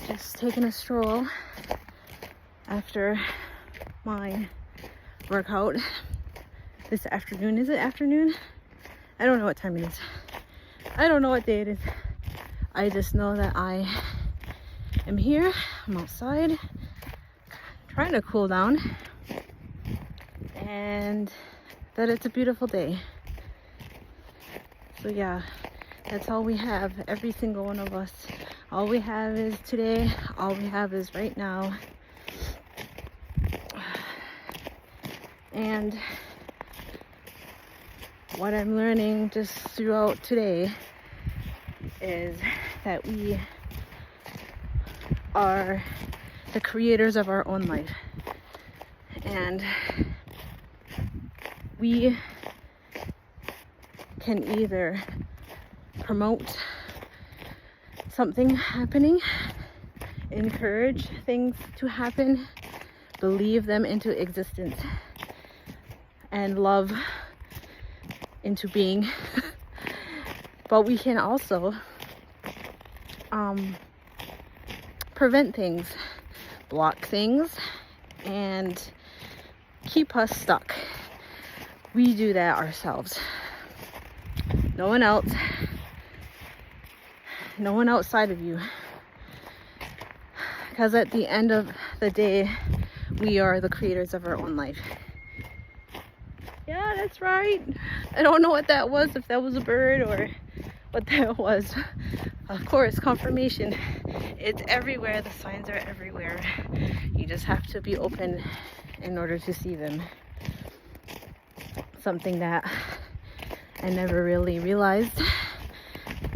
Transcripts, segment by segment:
Just taking a stroll after my workout this afternoon. Is it afternoon? I don't know what time it is. I don't know what day it is. I just know that I am here. I'm outside trying to cool down and that it's a beautiful day. So yeah, that's all we have, every single one of us. All we have is today. All we have is right now. And what I'm learning just throughout today is that we are the creators of our own life. And we can either promote something happening, encourage things to happen, believe them into existence, and love into being. But we can also prevent things, block things, and keep us stuck. We do that ourselves. No one else. No one outside of you. Because at the end of the day, we are the creators of our own life. Yeah, that's right. I don't know what that was, if that was a bird or what that was. Of course, confirmation. It's everywhere. The signs are everywhere. You just have to be open in order to see them. Something that I never really realized,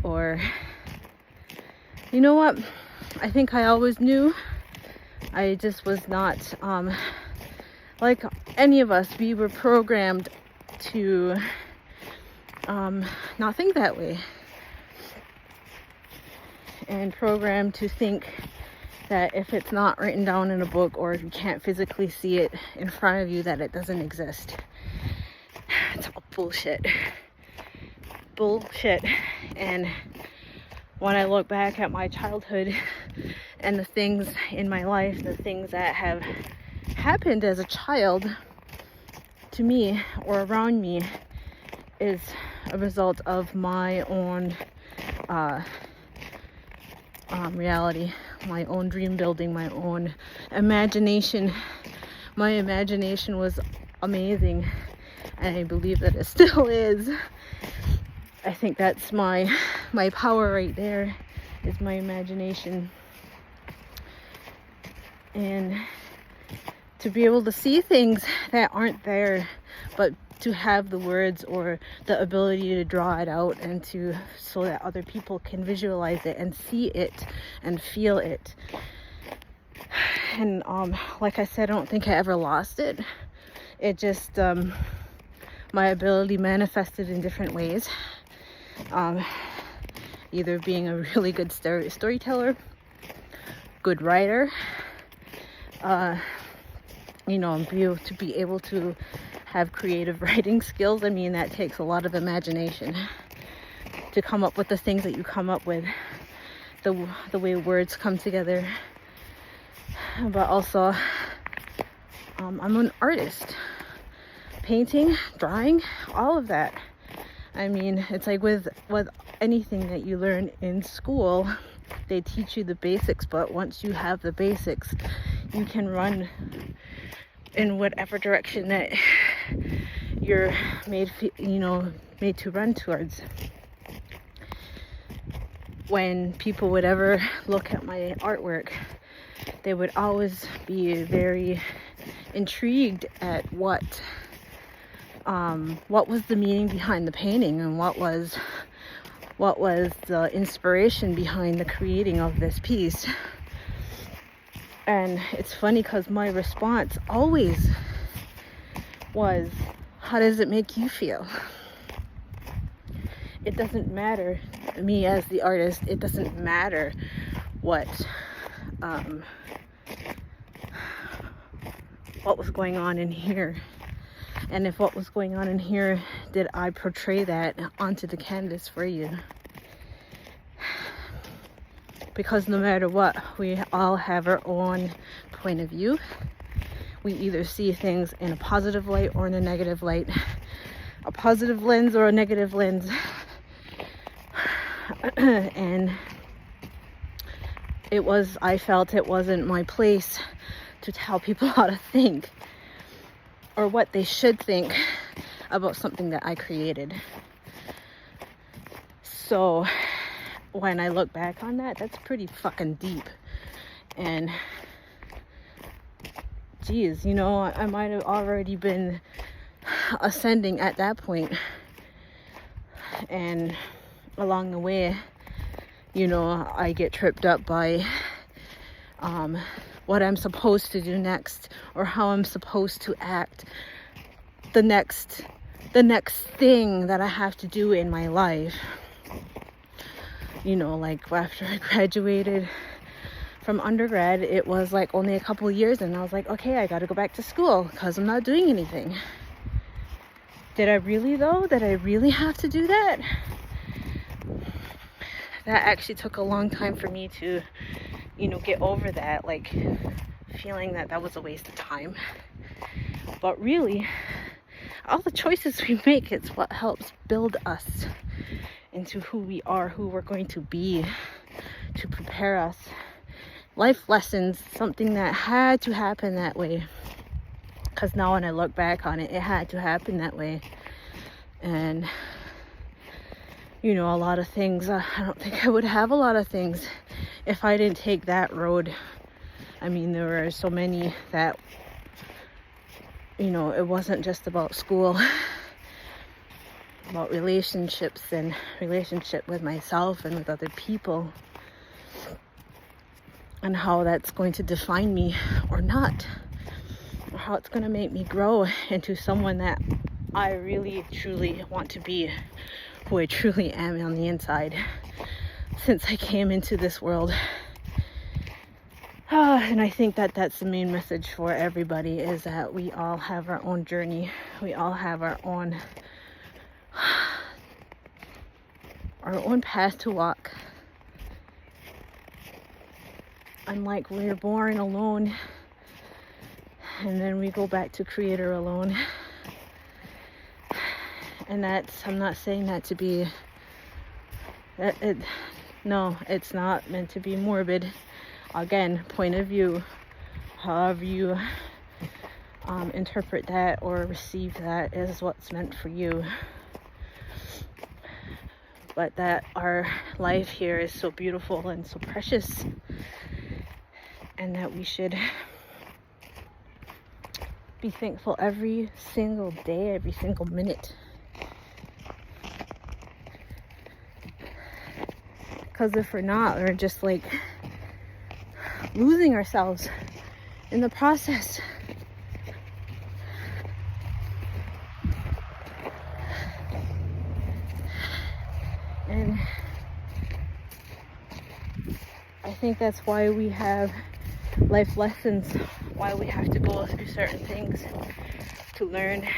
or you know what, I think I always knew. I just was not like any of us. We were programmed to not think that way, and programmed to think that if it's not written down in a book, or if you can't physically see it in front of you, that it doesn't exist. It's all bullshit. And when I look back at my childhood and the things in my life, the things that have happened as a child to me or around me, is a result of my own reality, my own dream building, my own imagination. My imagination was amazing, and I believe that it still is. I think that's my power right there, is my imagination. And to be able to see things that aren't there, but to have the words or the ability to draw it out, and to, so that other people can visualize it and see it and feel it. And like I said, I don't think I ever lost it. It just my ability manifested in different ways. Either being a really good storyteller, good writer, to be able to have creative writing skills. I mean, that takes a lot of imagination to come up with the things that you come up with, the way words come together. But also, I'm an artist. Painting, drawing, all of that. I mean, it's like with anything that you learn in school, they teach you the basics, but once you have the basics, you can run in whatever direction that you're made to run towards. When people would ever look at my artwork, they would always be very intrigued at what was the meaning behind the painting, and what was the inspiration behind the creating of this piece. And it's funny because my response always was, how does it make you feel? It doesn't matter, me as the artist, it doesn't matter what was going on in here. And if what was going on in here, did I portray that onto the canvas for you? because no matter what, we all have our own point of view. We either see things in a positive light or in a negative light, a positive lens or a negative lens. And I felt it wasn't my place to tell people how to think or what they should think about something that I created. So when I look back on that, that's pretty fucking deep. And geez, you know, I might have already been ascending at that point. And along the way, you know, I get tripped up by what I'm supposed to do next, or how I'm supposed to act, the next thing that I have to do in my life. You know, like after I graduated from undergrad, it was like only a couple of years, and I was like, okay, I got to go back to school because I'm not doing anything. Did I really though? Did I really have to do that? That actually took a long time for me to, you know, get over that, like feeling that that was a waste of time. But really, all the choices we make, it's what helps build us into who we are, who we're going to be, to prepare us. Life lessons, something that had to happen that way. Because now when I look back on it, it had to happen that way. And you know, a lot of things, I don't think I would have a lot of things if I didn't take that road. I mean, there were so many that, you know, it wasn't just about school, about relationships and relationship with myself and with other people, and how that's going to define me or not, or how it's going to make me grow into someone that I really truly want to be, who I truly am on the inside since I came into this world. And I think that that's the main message for everybody, is that we all have our own journey. We all have our own path to walk. Unlike we're born alone and then we go back to Creator alone. And that's, I'm not saying that to be, no, it's not meant to be morbid. Again, point of view, however you interpret that or receive that is what's meant for you. But that our life here is so beautiful and so precious, and that we should be thankful every single day, every single minute. Because if we're not, we're just like losing ourselves in the process. And I think that's why we have life lessons, why we have to go through certain things to learn.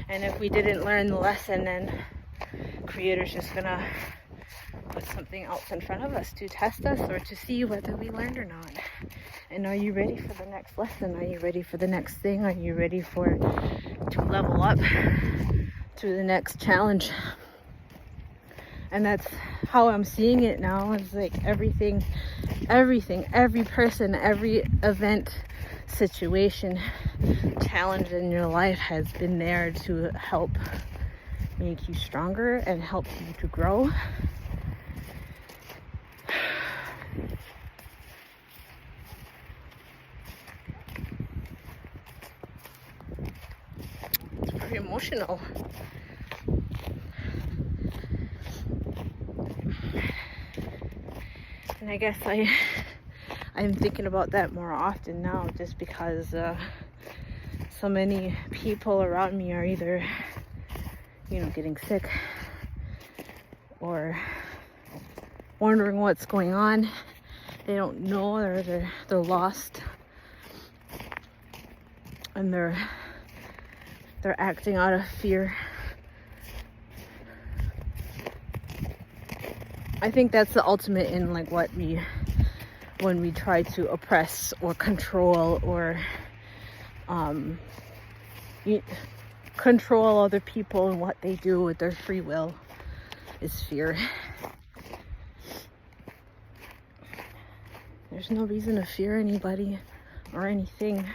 And if we didn't learn the lesson, then Creator's just gonna put something else in front of us to test us or to see whether we learned or not. And are you ready for the next lesson? Are you ready for the next thing? Are you ready to level up to the next challenge? And that's how I'm seeing it now. It's like everything, every person, every event, situation, challenge in your life has been there to help make you stronger and help you to grow. It's pretty emotional. And I guess I'm thinking about that more often now, just because so many people around me are either, you know, getting sick or wondering what's going on. They don't know, or they're lost, and they're acting out of fear. I think that's the ultimate in like what we, when we try to oppress or control or control other people and what they do with their free will, is fear. There's no reason to fear anybody or anything,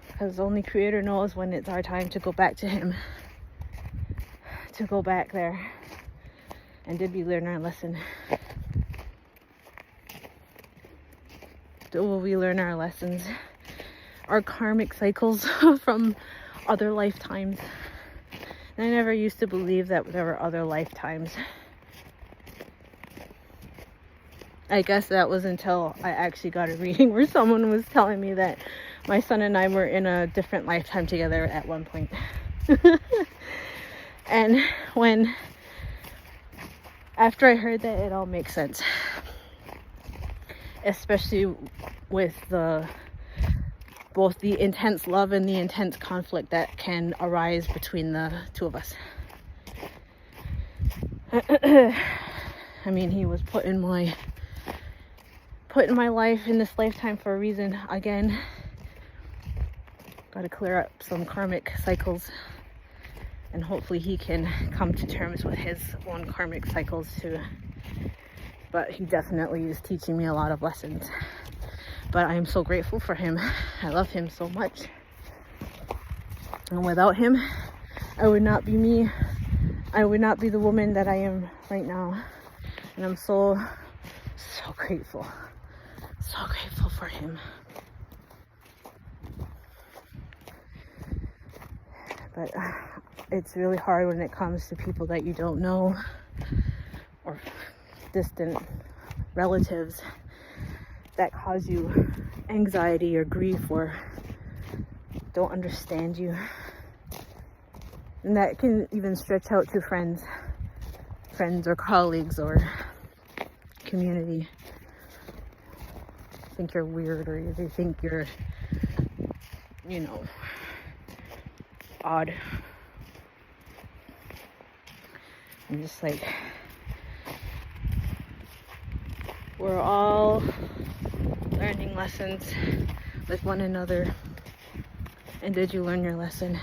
because only Creator knows when it's our time to go back to Him, to go back there. And did we learn our lesson? Will we learn our lessons, our karmic cycles from other lifetimes? And I never used to believe that there were other lifetimes. I guess that was until I actually got a reading where someone was telling me that my son and I were in a different lifetime together at one point. And after I heard that, it all makes sense. Especially with both the intense love and the intense conflict that can arise between the two of us. I mean, he was put in my life in this lifetime for a reason. Again, got to clear up some karmic cycles, and hopefully he can come to terms with his own karmic cycles too. But he definitely is teaching me a lot of lessons. But I am so grateful for him. I love him so much. And without him, I would not be me. I would not be the woman that I am right now. And I'm so grateful. So grateful for him. But it's really hard when it comes to people that you don't know, or distant relatives that cause you anxiety or grief or don't understand you. And that can even stretch out to friends or colleagues or community. Think you're weird, or they think you're, odd. I'm just like, we're all learning lessons with one another. And did you learn your lesson?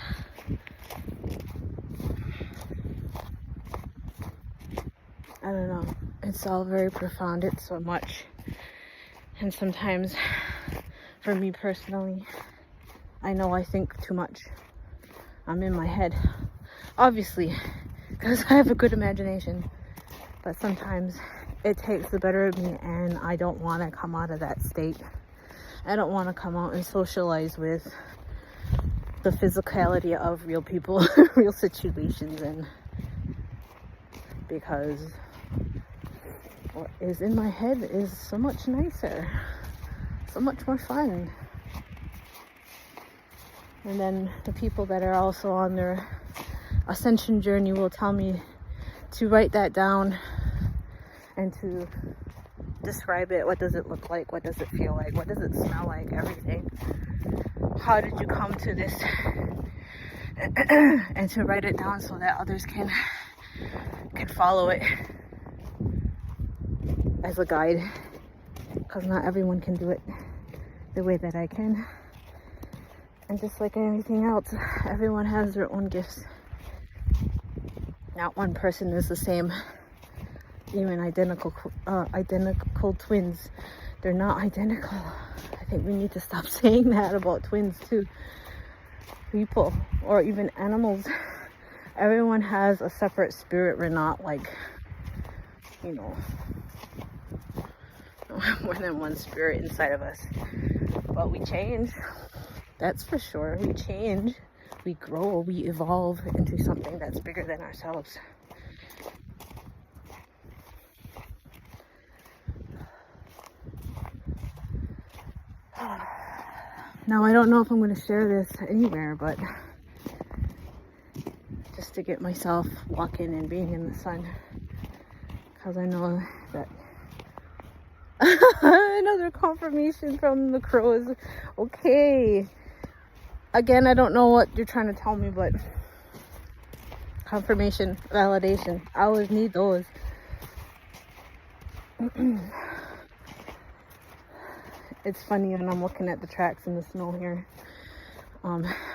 I don't know. It's all very profound. It's so much. And sometimes, for me personally, I know I think too much. I'm in my head. Obviously, because I have a good imagination. But sometimes it takes the better of me, and I don't want to come out of that state. I don't want to come out and socialize with the physicality of real people, real situations, and because what is in my head is so much nicer, so much more fun. And then the people that are also on their ascension journey will tell me to write that down and to describe it. What does it look like? What does it feel like? What does it smell like? Everything. How did you come to this? And to write it down so that others can follow it as a guide, because not everyone can do it the way that I can. And just like anything else, everyone has their own gifts. Not one person is the same. Even identical twins, they're not identical. I think we need to stop saying that about twins too. People, or even animals, everyone has a separate spirit. We're not like, more than one spirit inside of us. But we change, that's for sure. We change, we grow, we evolve into something that's bigger than ourselves. Now, I don't know if I'm going to share this anywhere, but just to get myself walking and being in the sun, because I know that another confirmation from the crows. Okay, again, I don't know what you're trying to tell me, but confirmation, validation, I always need those. It's funny when I'm looking at the tracks in the snow here.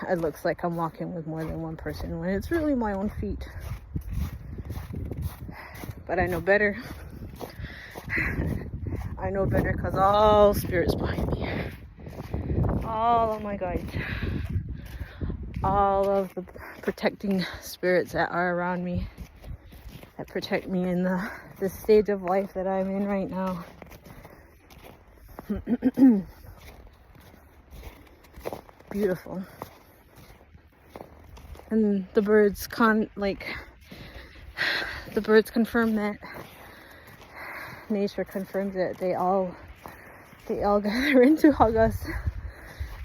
It looks like I'm walking with more than one person when it's really my own feet. But I know better. I know better because all spirits behind me. All of my guides. All of the protecting spirits that are around me. That protect me in the stage of life that I'm in right now. Beautiful. And the birds the birds confirm that. Nature confirms it. They all gather in to hug us,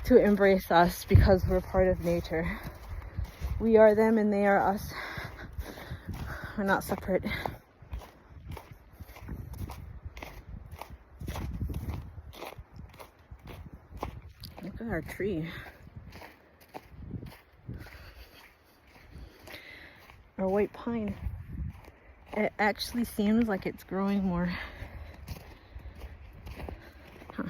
to embrace us, because we're part of nature. We are them and they are us. We're not separate. Look at our tree. Our white pine. It actually seems like it's growing more. Huh.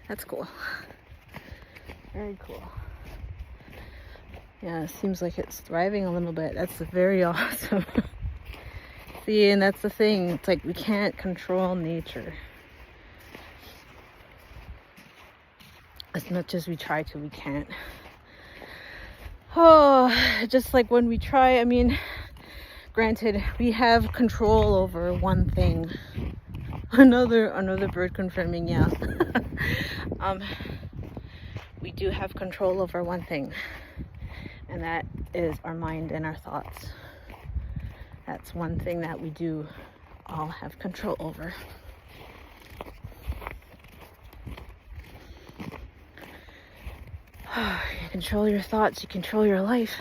That's cool. Very cool. Yeah, it seems like it's thriving a little bit. That's very awesome. See, and that's the thing. It's like we can't control nature. As much as we try to, we can't. Oh, just like when we try, I mean, granted, we have control over one thing. Another bird confirming, yeah. We do have control over one thing, and that is our mind and our thoughts. That's one thing that we do all have control over. You control your thoughts, you control your life.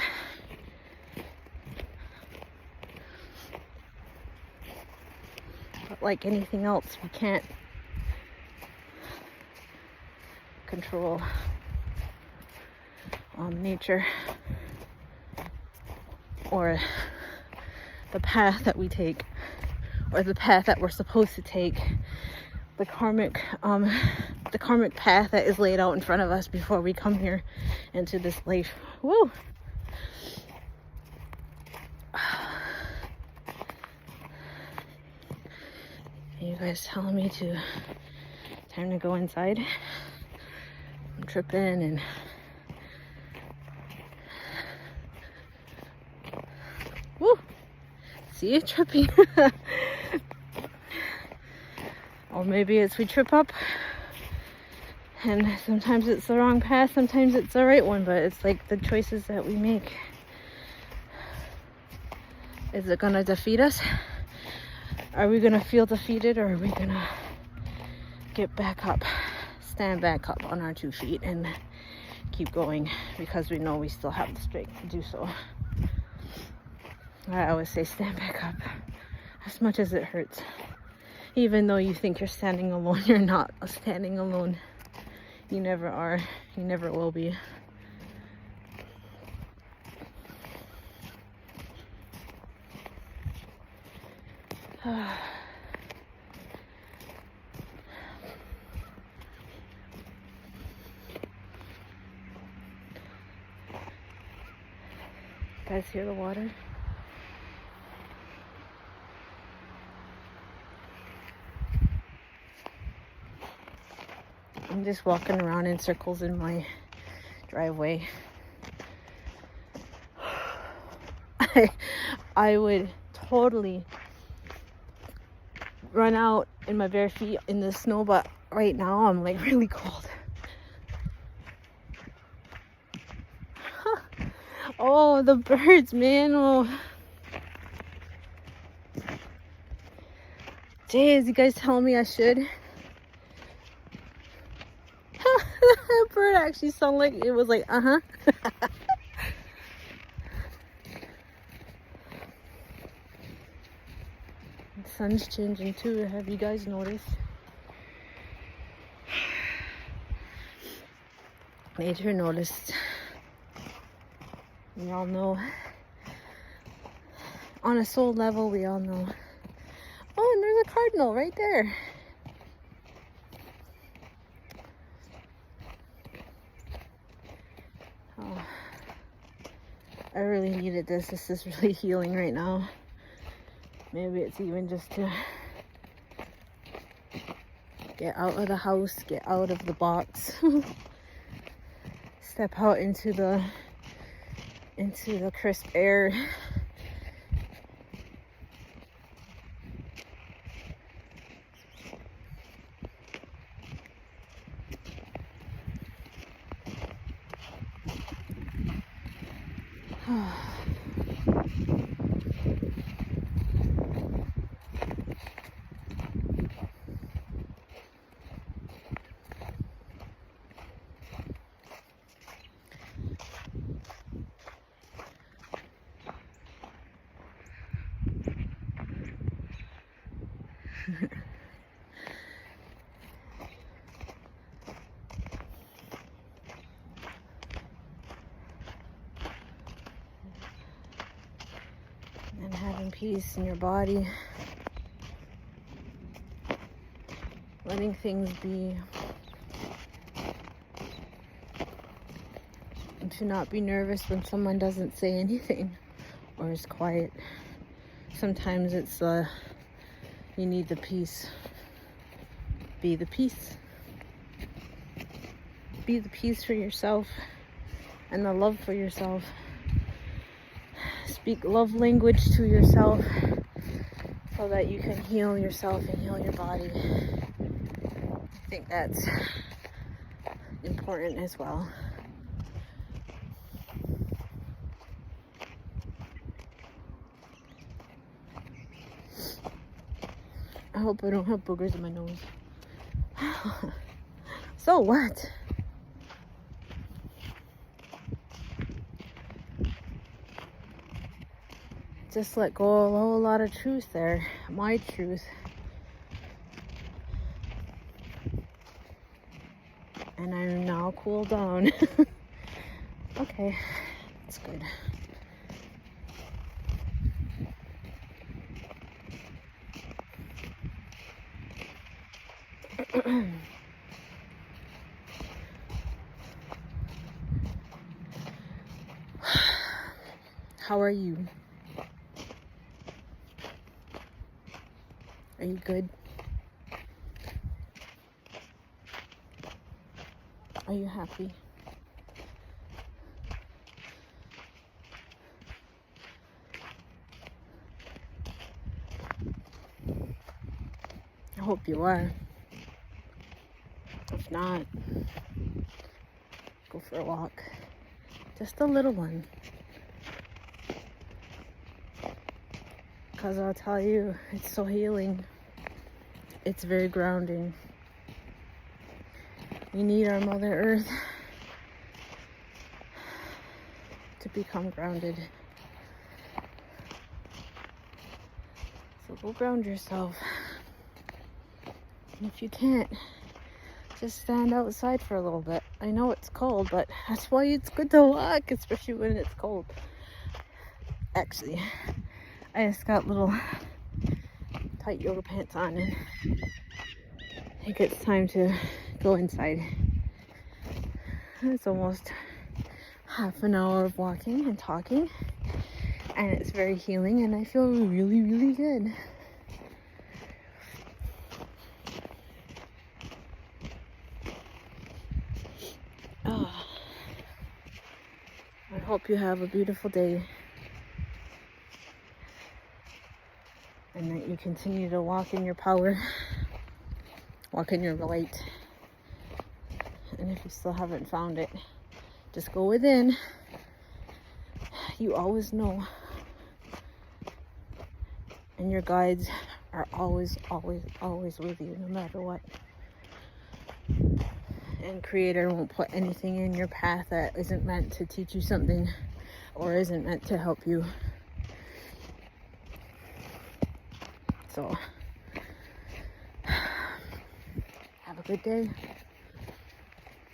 But like anything else, we can't control nature or the path that we take, or the path that we're supposed to take, the karmic path that is laid out in front of us before we come here into this life. Woo! Are you guys telling me time to go inside? I'm tripping and woo! See it tripping. Or maybe it's we trip up and sometimes it's the wrong path, sometimes it's the right one, but it's like the choices that we make. Is it gonna defeat us? Are we gonna feel defeated, or are we gonna get back up, stand back up on our 2 feet and keep going, because we know we still have the strength to do so. I always say stand back up, as much as it hurts. Even though you think you're standing alone, you're not standing alone. You never are. You never will be. Guys, hear the water? I'm just walking around in circles in my driveway. I would totally run out in my bare feet in the snow, but right now I'm like really cold. Oh, the birds, man. Oh, jeez, you guys telling me I should? That bird actually sounded like it was like, uh-huh. The sun's changing too. Have you guys noticed? Nature noticed. We all know, on a soul level, we all know. Oh, and there's a cardinal right there. Oh, I really needed this. This is really healing right now. Maybe it's even just to get out of the house, get out of the box, step out into the crisp air. And having peace in your body, letting things be, and to not be nervous when someone doesn't say anything or is quiet. Sometimes it's you need the peace. Be the peace. Be the peace for yourself and the love for yourself. Speak love language to yourself so that you can heal yourself and heal your body. I think that's important as well. I hope I don't have boogers in my nose. So what? Just let go of a whole lot of truth there. My truth. And I'm now cooled down. Okay, that's good. How are you? Are you good? Are you happy? I hope you are. If not, go for a walk. Just a little one. Because I'll tell you, it's so healing. It's very grounding. We need our Mother Earth to become grounded. So go ground yourself. And if you can't, just stand outside for a little bit. I know it's cold, but that's why it's good to walk, especially when it's cold. Actually, I just got little tight yoga pants on and I think it's time to go inside. It's almost half an hour of walking and talking, and it's very healing, and I feel really, really good. Oh, I hope you have a beautiful day and that you continue to walk in your power, walk in your light. And if you still haven't found it, just go within. You always know. And your guides are always, always, always with you, no matter what. And Creator won't put anything in your path that isn't meant to teach you something or isn't meant to help you. So, have a good day.